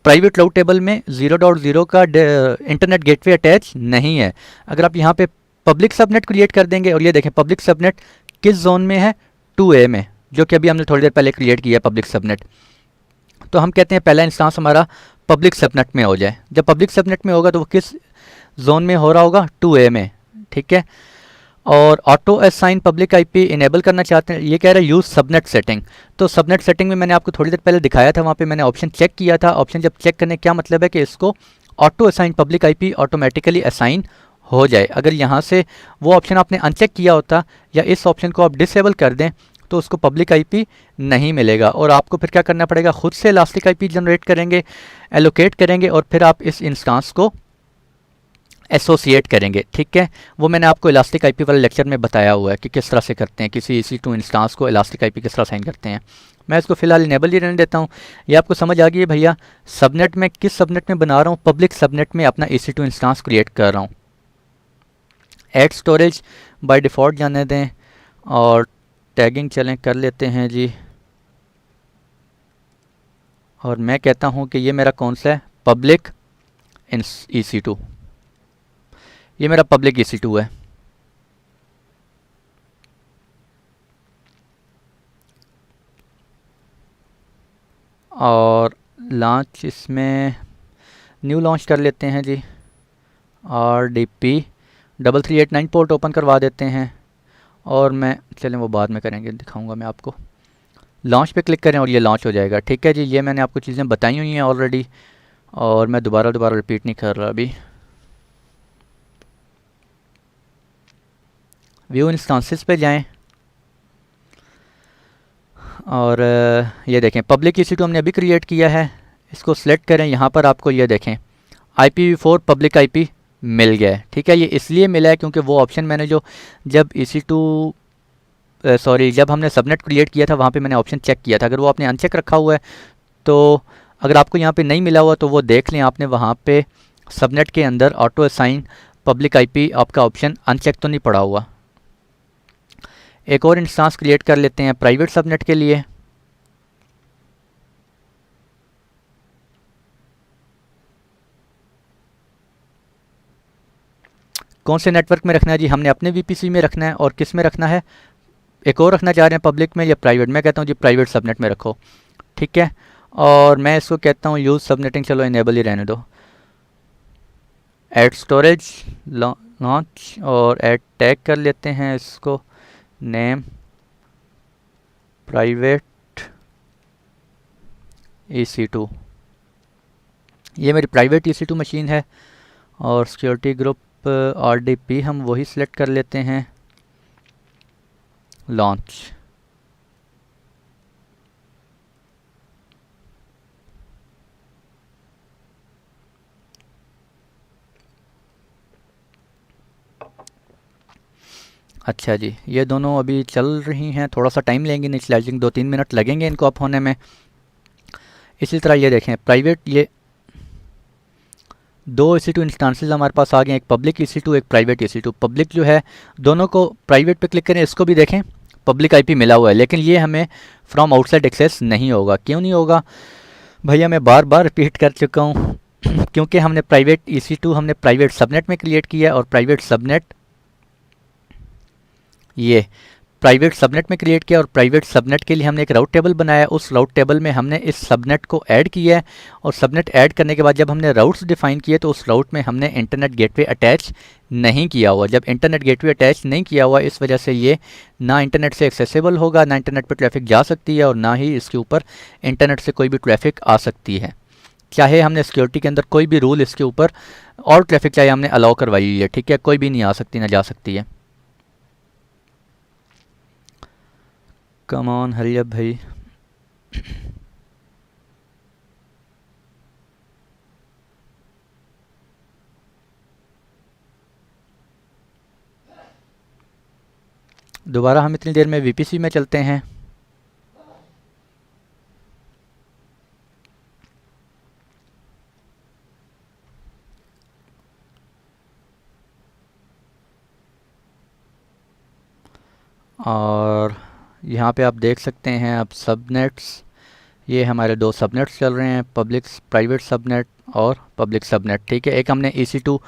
प्राइवेट राउट टेबल में 0.0 का इंटरनेट गेटवे अटैच नहीं है। अगर आप यहाँ पे पब्लिक सबनेट क्रिएट कर देंगे, और ये देखें पब्लिक सबनेट किस जोन में है, 2A में, जो कि अभी हमने थोड़ी देर पहले क्रिएट किया है पब्लिक सबनेट। तो हम कहते हैं पहला इंस्टांस हमारा पब्लिक सबनेट में हो जाए। जब पब्लिक सबनेट में होगा तो वो किस जोन में हो रहा होगा, 2A में, ठीक है। और auto assign public IP enable करना चाहते हैं, ये कह रहा है यूज़ सबनेट सेटिंग। तो सबनेट सेटिंग में मैंने आपको थोड़ी देर पहले दिखाया था, वहाँ पे मैंने ऑप्शन चेक किया था। ऑप्शन जब चेक करने क्या मतलब है कि इसको auto assign public IP automatically assign हो जाए। अगर यहाँ से वो ऑप्शन आपने अनचेक किया होता या इस ऑप्शन को आप डिसेबल कर दें तो उसको पब्लिक IP नहीं मिलेगा, और आपको फिर क्या करना पड़ेगा, खुद से इलास्टिक IP जनरेट करेंगे, एलोकेट करेंगे और फिर आप इस इंस्टांस को एसोसिएट करेंगे, ठीक है। वो मैंने आपको इलास्टिक IP वाले लेक्चर में बताया हुआ है कि किस तरह से करते हैं, किसी EC2 इंस्टांस को इलास्टिक IP किस तरह साइन करते हैं। मैं इसको फिलहाल इनेबल ही रहने देता हूँ। ये आपको समझ आ गई है भैया। सबनेट में किस सबनेट में बना रहा हूँ, पब्लिक सबनेट में अपना EC2 इंस्टांस क्रिएट कर रहा हूँ। ऐड स्टोरेज बाय डिफ़ॉल्ट जाने दें और टैगिंग चलें कर लेते हैं जी। और मैं कहता हूँ कि ये मेरा कौन सा है, पब्लिक EC2, ये मेरा पब्लिक EC2 है। और लॉन्च इसमें न्यू लॉन्च कर लेते हैं जी। RDP 3389 पोर्ट ओपन करवा देते हैं और मैं चलें वो बाद में करेंगे, दिखाऊंगा मैं आपको। लॉन्च पे क्लिक करें और ये लॉन्च हो जाएगा। ठीक है जी, ये मैंने आपको चीज़ें बताई हुई हैं ऑलरेडी और मैं दोबारा रिपीट नहीं कर रहा अभी। व्यू इंस्टांसेस पे जाएं और ये देखें पब्लिक EC2 हमने अभी क्रिएट किया है। इसको सिलेक्ट करें, यहाँ पर आपको ये देखें IPv4 पब्लिक IP मिल गया है। ठीक है, ये इसलिए मिला है क्योंकि वो ऑप्शन मैंने जो जब जब हमने सबनेट क्रिएट किया था वहाँ पे मैंने ऑप्शन चेक किया था। अगर वो आपने अनचेक रखा हुआ है तो अगर आपको यहाँ पे नहीं मिला हुआ तो वो देख लें, आपने वहाँ पे सबनेट के अंदर ऑटो असाइन पब्लिक IP आपका ऑप्शन अनचेक तो नहीं पड़ा हुआ। एक और इंस्टांस क्रिएट कर लेते हैं प्राइवेट सबनेट के लिए। कौन से नेटवर्क में रखना है जी? हमने अपने VPC में रखना है और किस में रखना है, एक और रखना चाह रहे हैं पब्लिक में या प्राइवेट? मैं कहता हूँ जी प्राइवेट सबनेट में रखो। ठीक है, और मैं इसको कहता हूँ यूज़ सबनेटिंग, चलो इनेबल ही रहने दो। ऐड स्टोरेज लॉन्च और ऐड टैग कर लेते हैं इसको नेम प्राइवेट EC2। ये मेरी प्राइवेट EC2 मशीन है और सिक्योरिटी ग्रुप RDP हम वही सिलेक्ट कर लेते हैं। लॉन्च अच्छा जी, ये दोनों अभी चल रही हैं, थोड़ा सा टाइम लेंगे इनिशियलाइजिंग, 2-3 मिनट लगेंगे इनको अप होने में। इसी तरह ये देखें प्राइवेट, ये 2 EC2 इंस्टांसेस हमारे पास आ गए, एक पब्लिक EC2 एक प्राइवेट EC2। पब्लिक जो है दोनों को प्राइवेट पे क्लिक करें, इसको भी देखें पब्लिक IP मिला हुआ है, लेकिन ये हमें फ्रॉम आउटसाइड एक्सेस नहीं होगा। क्यों नहीं होगा भैया? मैं बार बार रिपीट कर चुका हूँ क्योंकि हमने प्राइवेट EC2 हमने प्राइवेट सबनेट में क्रिएट किया है और प्राइवेट सबनेट ये प्राइवेट सबनेट में क्रिएट किया और प्राइवेट सबनेट के लिए हमने एक राउट टेबल बनाया। उस राउट टेबल में हमने इस सबनेट को ऐड किया है और सबनेट ऐड करने के बाद जब हमने राउट्स डिफाइन किए तो उस राउट में हमने इंटरनेट गेटवे अटैच नहीं किया हुआ। जब इंटरनेट गेटवे अटैच नहीं किया हुआ, इस वजह से ये ना इंटरनेट से एक्सेसिबल होगा, ना इंटरनेट पर ट्रैफिक जा सकती है और ना ही इसके ऊपर इंटरनेट से कोई भी ट्रैफिक आ सकती है। चाहे हमने सिक्योरिटी के अंदर कोई भी रूल इसके ऊपर और ट्रैफिक चाहे हमने अलाउ करवाई हुई है, ठीक है, कोई भी नहीं आ सकती ना जा सकती है। कम ऑन हरी अप भाई। दोबारा हम इतनी देर में VPC में चलते हैं। और यहाँ पे आप देख सकते हैं अब सबनेट्स, ये हमारे 2 सबनेट्स चल रहे हैं, पब्लिक प्राइवेट सबनेट और पब्लिक सबनेट। ठीक है, एक हमने EC2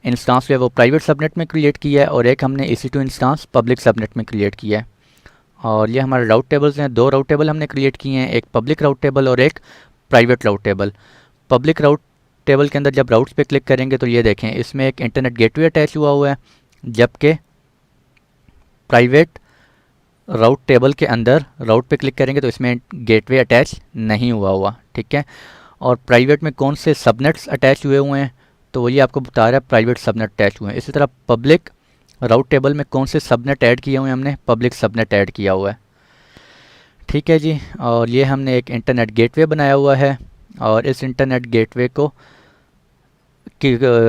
इंस्टांस जो है वो प्राइवेट सबनेट में क्रिएट किया है और एक हमने EC2 इंस्टांस पब्लिक सबनेट में क्रिएट किया है। और ये हमारे राउट टेबल्स हैं, 2 राउट टेबल हमने क्रिएट किए हैं, एक पब्लिक राउट टेबल और एक प्राइवेट राउट टेबल। पब्लिक राउट टेबल के अंदर जब राउट्स पे क्लिक करेंगे तो ये देखें इसमें एक इंटरनेट गेटवे अटैच हुआ है, जबकि प्राइवेट राउट टेबल के अंदर राउट पे क्लिक करेंगे तो इसमें गेटवे अटैच नहीं हुआ। ठीक है, और प्राइवेट में कौन से सबनेट्स अटैच हुए हैं तो वही आपको बता रहा है, प्राइवेट सबनेट अटैच हुए हैं। इसी तरह पब्लिक राउट टेबल में कौन से सबनेट ऐड किए हुए हैं, हमने पब्लिक सबनेट ऐड किया हुआ है। ठीक है जी, और ये हमने एक इंटरनेट गेटवे बनाया हुआ है और इस इंटरनेट गेटवे को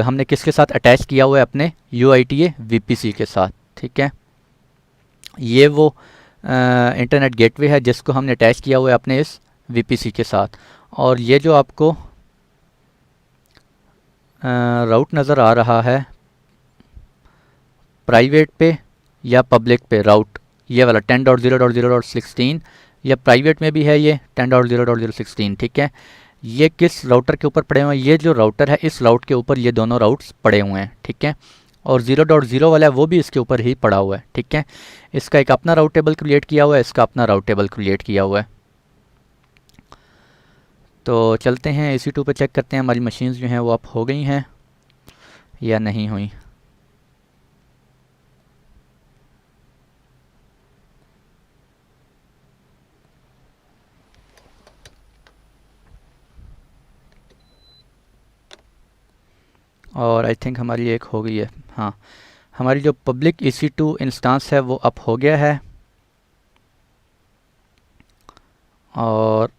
हमने किसके साथ अटैच किया हुआ है, अपने UITA VPC के साथ। ठीक है, ये वो इंटरनेट गेटवे है जिसको हमने अटैच किया हुआ है अपने इस VPC के साथ। और ये जो आपको राउट नज़र आ रहा है प्राइवेट पे या पब्लिक पे राउट, ये वाला 10.0.0.16 या प्राइवेट में भी है ये 10.0.0.16। ठीक है, ये किस राउटर के ऊपर पड़े हुए हैं? ये जो राउटर है इस राउट के ऊपर ये दोनों राउट्स पड़े हुए हैं। ठीक है, और 0.0 वाला है वो भी इसके ऊपर ही पड़ा हुआ है। ठीक है, इसका एक अपना राउट टेबल क्रिएट किया हुआ है, इसका अपना राउट टेबल क्रिएट किया हुआ है। तो चलते हैं AC2 पे, चेक करते हैं हमारी मशीन्स जो हैं वो अप हो गई हैं या नहीं हुई। और आई थिंक हमारी एक हो गई है। हाँ, हमारी जो पब्लिक EC2 इंस्टेंस है वो अप हो गया है। और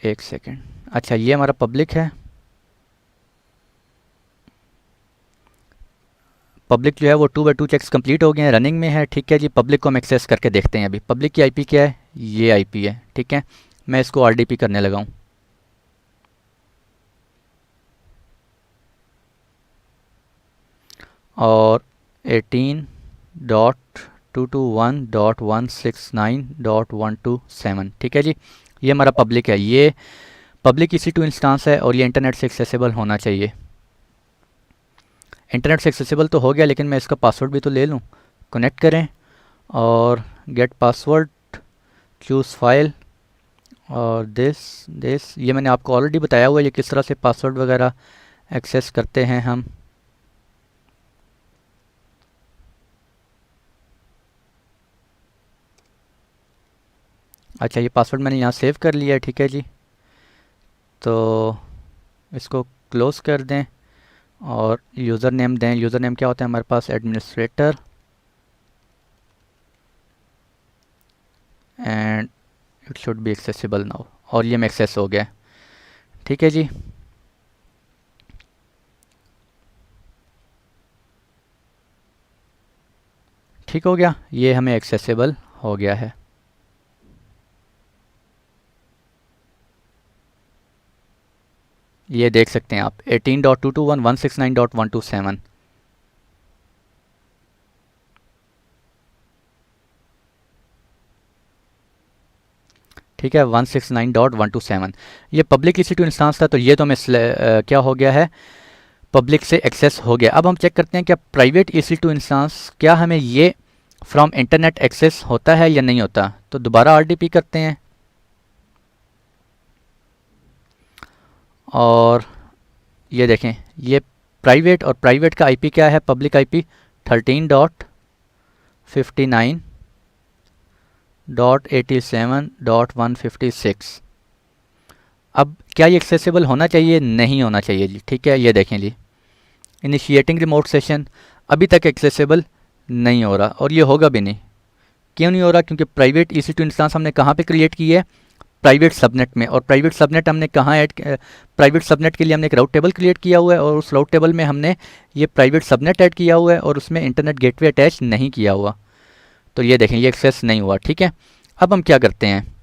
एक सेकेंड, अच्छा ये हमारा पब्लिक है। पब्लिक जो है वो 2x2 चेक्स कंप्लीट हो गए हैं, रनिंग में है। ठीक है जी, पब्लिक को हम एक्सेस करके देखते हैं। अभी पब्लिक की आईपी क्या है, ये आईपी है। ठीक है, मैं इसको आरडीपी करने लगा हूँ। और 18.221.169.127। ठीक है जी, ये हमारा पब्लिक है। ये पब्लिक EC2 इंस्टेंस है और ये इंटरनेट से एक्सेसिबल होना चाहिए। इंटरनेट से एक्सेसिबल तो हो गया, लेकिन मैं इसका पासवर्ड भी तो ले लूँ। कनेक्ट करें और गेट पासवर्ड, चूज़ फाइल, और दिस ये मैंने आपको ऑलरेडी बताया हुआ है ये किस तरह से पासवर्ड वगैरह एक्सेस करते हैं हम। अच्छा, ये पासवर्ड मैंने यहाँ सेव कर लिया है। ठीक है जी, तो इसको क्लोज़ कर दें और यूज़र नेम दें। यूज़र नेम क्या होता है हमारे पास, administrator, and it should be accessible now. और ये में एक्सेस हो गया। ठीक है जी, ठीक हो गया, ये हमें एक्सेसिबल हो गया है। ये देख सकते हैं आप, 18.221.169.127। ठीक है, 169.127। ये पब्लिक EC2 इंस्टेंस था, तो ये तो हमें क्या हो गया है, पब्लिक से एक्सेस हो गया। अब हम चेक करते हैं क्या प्राइवेट EC2 इंस्टेंस, क्या हमें ये फ्रॉम इंटरनेट एक्सेस होता है या नहीं होता। तो दोबारा RDP करते हैं और ये देखें, ये प्राइवेट, और प्राइवेट का आईपी क्या है, पब्लिक आईपी 13.59.87.156। अब क्या ये एक्सेसिबल होना चाहिए, नहीं होना चाहिए जी। ठीक है, ये देखें जी, इनिशिएटिंग रिमोट सेशन अभी तक एक्सेसिबल नहीं हो रहा, और ये होगा भी नहीं। क्यों नहीं हो रहा, क्योंकि प्राइवेट EC2 इंस्टेंस हमने कहाँ पे क्रिएट की है, प्राइवेट सबनेट में। और प्राइवेट सबनेट हमने कहाँ ऐड, प्राइवेट सबनेट के लिए हमने एक राउट टेबल क्रिएट किया हुआ है, और उस राउट टेबल में हमने ये प्राइवेट सबनेट ऐड किया हुआ है, और उसमें इंटरनेट गेटवे अटैच नहीं किया हुआ। तो ये देखें, ये एक्सेस नहीं हुआ। ठीक है, अब हम क्या करते हैं,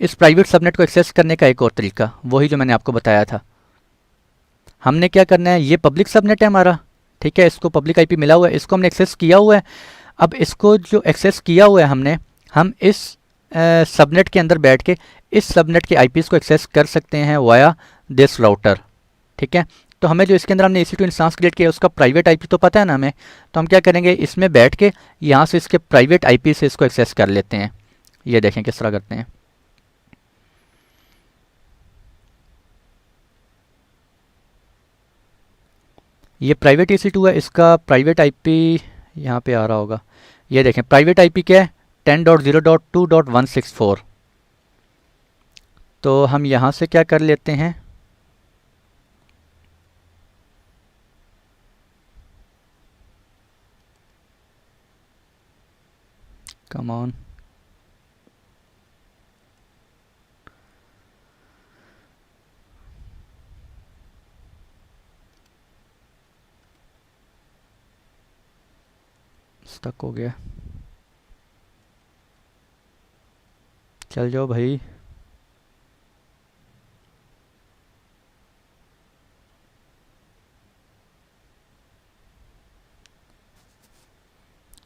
इस प्राइवेट सबनेट को एक्सेस करने का एक और तरीका, वही जो मैंने आपको बताया था। हमने क्या करना है, ये पब्लिक सबनेट है हमारा। ठीक है, इसको पब्लिक आईपी मिला हुआ है, इसको हमने एक्सेस किया हुआ है। अब इसको जो एक्सेस किया हुआ है हमने, हम इस सबनेट के अंदर बैठ के इस सबनेट के आईपीज़ को एक्सेस कर सकते हैं वाया दिस राउटर। ठीक है, तो हमें जो इसके अंदर हमने EC2 इंस्टेंस क्रिएट किया उसका प्राइवेट आईपी तो पता है ना हमें, तो हम क्या करेंगे, इसमें बैठ के यहाँ से इसके प्राइवेट आईपी से इसको एक्सेस कर लेते हैं। ये देखें किस तरह करते हैं। ये प्राइवेट EC2 है, इसका प्राइवेट आईपी यहाँ पे आ रहा होगा। ये देखें, प्राइवेट आईपी क्या है, 10.0.2.164। तो हम यहाँ से क्या कर लेते हैं, कम ऑन, स्टक हो गया, चल जाओ भाई।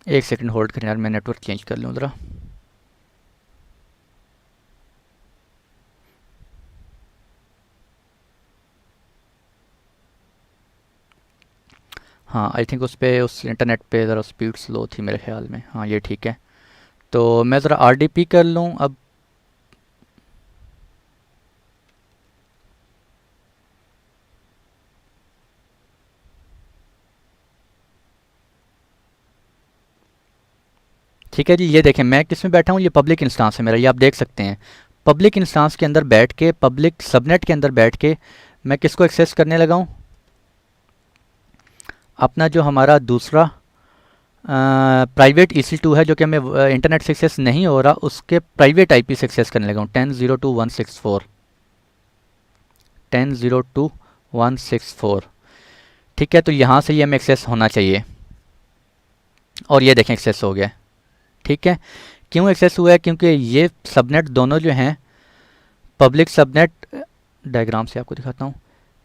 एक सेकंड होल्ड करें यार, मैं नेटवर्क चेंज कर लूँ ज़रा। हाँ, आई थिंक उस पर, उस इंटरनेट पे ज़रा स्पीड स्लो थी मेरे ख्याल में। हाँ, ये ठीक है। तो मैं ज़रा RDP कर लूँ अब। ठीक है जी, ये देखें मैं किस में बैठा हूँ, ये पब्लिक इंस्टांस है मेरा, ये आप देख सकते हैं। पब्लिक इंस्टांस के अंदर बैठ के, पब्लिक सबनेट के अंदर बैठ के मैं किसको एक्सेस करने लगा हूँ, अपना जो हमारा दूसरा प्राइवेट EC2 है जो कि हमें इंटरनेट से एक्सेस नहीं हो रहा, उसके प्राइवेट IP से एक्सेस करने लगा हूँ 10.0.2.164 10.0.2.164। ठीक है, तो यहाँ से ये हमें एक्सेस होना चाहिए और ये देखें एक्सेस हो गया। ठीक है, क्यों एक्सेस हुआ है, क्योंकि ये सबनेट दोनों जो हैं, पब्लिक सबनेट, डायग्राम से आपको दिखाता हूँ,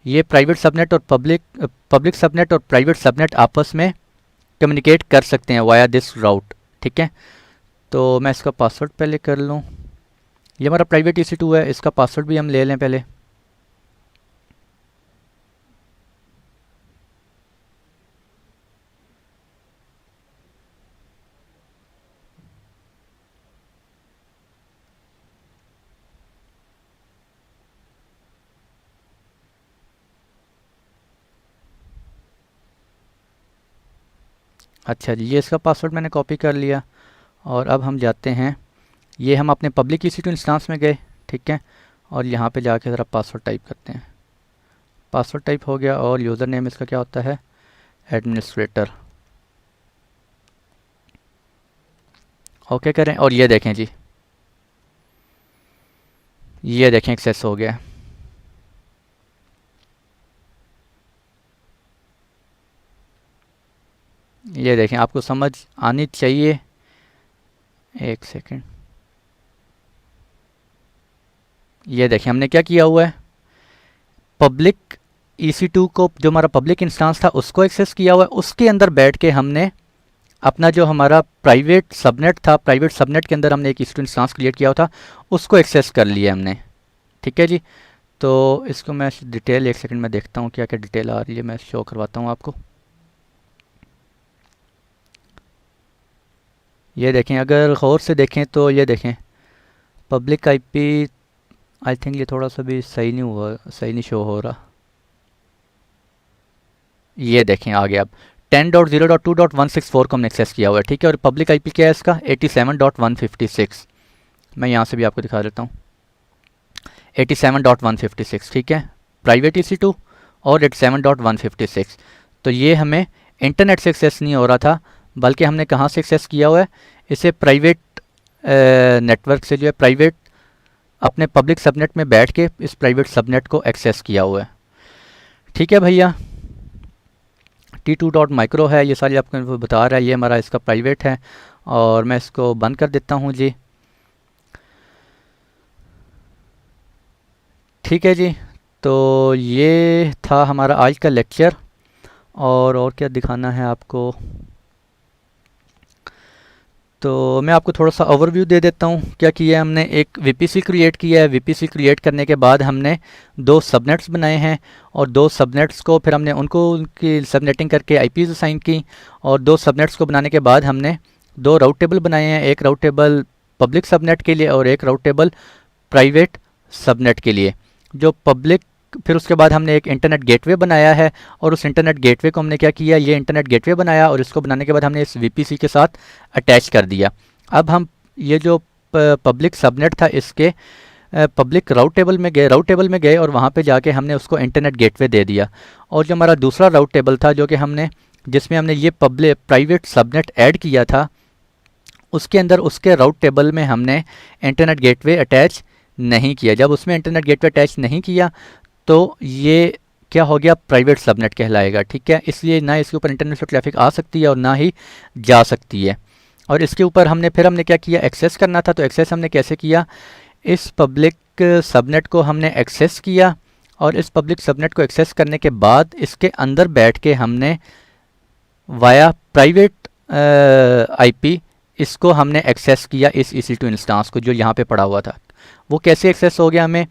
ये प्राइवेट सबनेट और पब्लिक सबनेट और प्राइवेट सबनेट आपस में कम्युनिकेट कर सकते हैं वाया दिस राउट। ठीक है, तो मैं इसका पासवर्ड पहले कर लूँ। ये हमारा प्राइवेट EC2 है, इसका पासवर्ड भी हम ले लें पहले। अच्छा जी, ये इसका पासवर्ड मैंने कॉपी कर लिया और अब हम जाते हैं, ये हम अपने पब्लिक EC2 इंस्टांस में गए। ठीक है, और यहाँ पे जाके ज़रा पासवर्ड टाइप करते हैं। पासवर्ड टाइप हो गया और यूज़र नेम इसका क्या होता है, एडमिनिस्ट्रेटर। ओके करें और ये देखें जी, ये देखें एक्सेस हो गया। ये देखें, आपको समझ आनी चाहिए। एक सेकंड, ये देखें हमने क्या किया हुआ है, पब्लिक EC2 को, जो हमारा पब्लिक इंस्टांस था उसको एक्सेस किया हुआ है, उसके अंदर बैठ के हमने अपना जो हमारा प्राइवेट सबनेट था, प्राइवेट सबनेट के अंदर हमने एक EC2 इंस्टांस क्रिएट किया हुआ था, उसको एक्सेस कर लिया हमने। ठीक है जी, तो इसको मैं डिटेल एक सेकंड में देखता हूँ क्या क्या डिटेल आ रही है, मैं शो करवाता हूँ आपको। ये देखें, अगर गौर से देखें तो ये देखें पब्लिक IP, आई थिंक ये थोड़ा सा भी सही नहीं हुआ, सही नहीं शो हो रहा। ये देखें आ गया अब 10.0.2.164 को हमने एक्सेस किया हुआ है। ठीक है, और पब्लिक IP क्या है इसका 87.156। मैं यहाँ से भी आपको दिखा देता हूँ 87.156। ठीक है, प्राइवेट EC2 और 87.156। तो ये हमें इंटरनेट से एक्सेस नहीं हो रहा था, बल्कि हमने कहाँ से एक्सेस किया हुआ है, इसे प्राइवेट नेटवर्क से, जो है प्राइवेट अपने पब्लिक सबनेट में बैठ के इस प्राइवेट सबनेट को एक्सेस किया हुआ है। ठीक है भैया, T2.micro है, ये सारी आपको बता रहा है, ये हमारा इसका प्राइवेट है और मैं इसको बंद कर देता हूँ जी। ठीक है जी, तो ये था हमारा आज का लेक्चर और क्या दिखाना है आपको, तो मैं आपको थोड़ा सा ओवरव्यू दे देता हूँ क्या किया है हमने। एक VPC क्रिएट किया है, VPC क्रिएट करने के बाद हमने 2 सबनेट्स बनाए हैं और 2 सबनेट्स को फिर हमने उनकी सबनेटिंग करके IPs असाइन की और 2 सबनेट्स को बनाने के बाद हमने 2 राउट टेबल बनाए हैं, एक राउट टेबल पब्लिक सबनेट के लिए और एक राउट टेबल प्राइवेट सबनेट के लिए। जो पब्लिक, फिर उसके बाद हमने एक इंटरनेट गेटवे बनाया है और उस इंटरनेट गेटवे को हमने क्या किया, ये इंटरनेट गेटवे बनाया और इसको बनाने के बाद हमने इस VPC के साथ अटैच कर दिया। अब हम ये जो पब्लिक सबनेट था इसके पब्लिक राउट टेबल में गए और वहाँ पे जाके हमने उसको इंटरनेट गेटवे दे दिया। और जो हमारा दूसरा राउट टेबल था जो कि जिसमें हमने ये प्राइवेट सबनेट ऐड किया था, उसके अंदर उसके राउट टेबल में हमने इंटरनेट गेटवे अटैच नहीं किया। जब उसमें इंटरनेट गेटवे अटैच नहीं किया तो ये क्या हो गया, प्राइवेट सबनेट कहलाएगा। ठीक है, इसलिए ना इसके ऊपर इंटरनेट से ट्रैफिक आ सकती है और ना ही जा सकती है। और इसके ऊपर हमने क्या किया, एक्सेस करना था। तो एक्सेस हमने कैसे किया, इस पब्लिक सबनेट को हमने एक्सेस किया और इस पब्लिक सबनेट को एक्सेस करने के बाद इसके अंदर बैठ के हमने वाया प्राइवेट IP इसको हमने एक्सेस किया, इस EC2 इंस्टांस को जो यहाँ पे पड़ा हुआ था। वो कैसे एक्सेस हो गया हमें,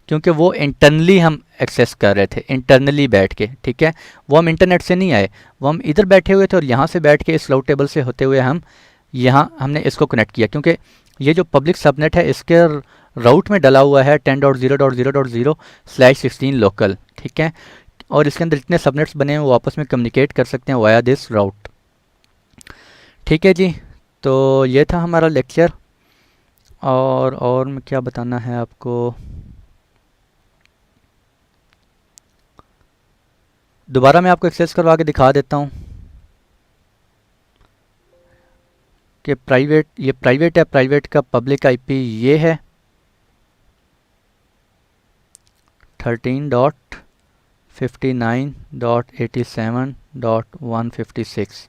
क्योंकि वो इंटरनली हम एक्सेस कर रहे थे, इंटरनली बैठ के। ठीक है, वो हम इंटरनेट से नहीं आए, वो हम इधर बैठे हुए थे और यहाँ से बैठ के इस राउट टेबल से होते हुए हम यहाँ हमने इसको कनेक्ट किया, क्योंकि ये जो पब्लिक सबनेट है इसके राउट में डला हुआ है 10.0.0.0/16 लोकल, ठीक है। और इसके अंदर जितने सबनेट्स बने हैं वो आपस में कम्युनिकेट कर सकते हैं वाया दिस राउट, ठीक है जी। तो ये था हमारा लेक्चर। और मैं क्या बताना है आपको, दोबारा मैं आपको एक्सेस करवा के दिखा देता हूँ कि ये प्राइवेट है, प्राइवेट का पब्लिक आईपी ये है 13.59.87.156,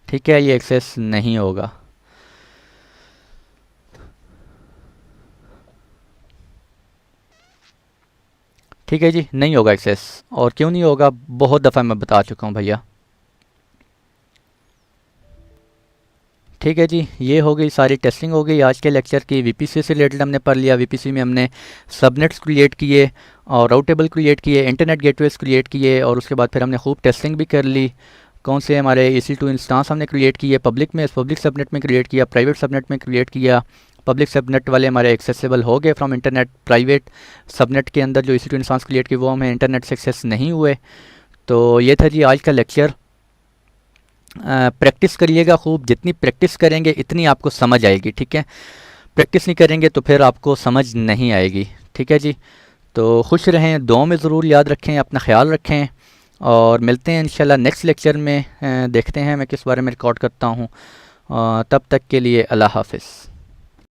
ठीक है। ये एक्सेस नहीं होगा, ठीक है जी, नहीं होगा एक्सेस। और क्यों नहीं होगा, बहुत दफ़ा मैं बता चुका हूँ भैया, ठीक है जी। ये हो गई सारी टेस्टिंग हो गई आज के लेक्चर की। वीपीसी से रिलेटेड हमने पढ़ लिया। वीपीसी में हमने सबनेट्स क्रिएट किए और राउट टेबल क्रिएट किए, इंटरनेट गेटवेज क्रिएट किए, और उसके बाद फिर हमने खूब टेस्टिंग भी कर ली। कौन से हमारे EC2 इंस्टांस हमने क्रिएट किए, पब्लिक में पब्लिक सबनेट में क्रिएट किया, प्राइवेट सबनेट में क्रिएट किया। पब्लिक सबनेट वाले हमारे एक्सेसिबल हो गए फ्रॉम इंटरनेट। प्राइवेट सबनेट के अंदर जो EC2 इंस्टांस क्रिएट किए वो हमें इंटरनेट से एक्सेस नहीं हुए। तो ये था जी आज का लेक्चर। प्रैक्टिस करिएगा खूब, जितनी प्रैक्टिस करेंगे इतनी आपको समझ आएगी, ठीक है। प्रैक्टिस नहीं करेंगे तो फिर आपको समझ नहीं आएगी, ठीक है जी। तो खुश रहें, दुआ में ज़रूर याद रखें, अपना ख्याल रखें, और मिलते हैं इंशाल्लाह नेक्स्ट लेक्चर में। देखते हैं मैं किस बारे में रिकॉर्ड करता हूँ। तब तक के लिए अल्लाह हाफ़िज़।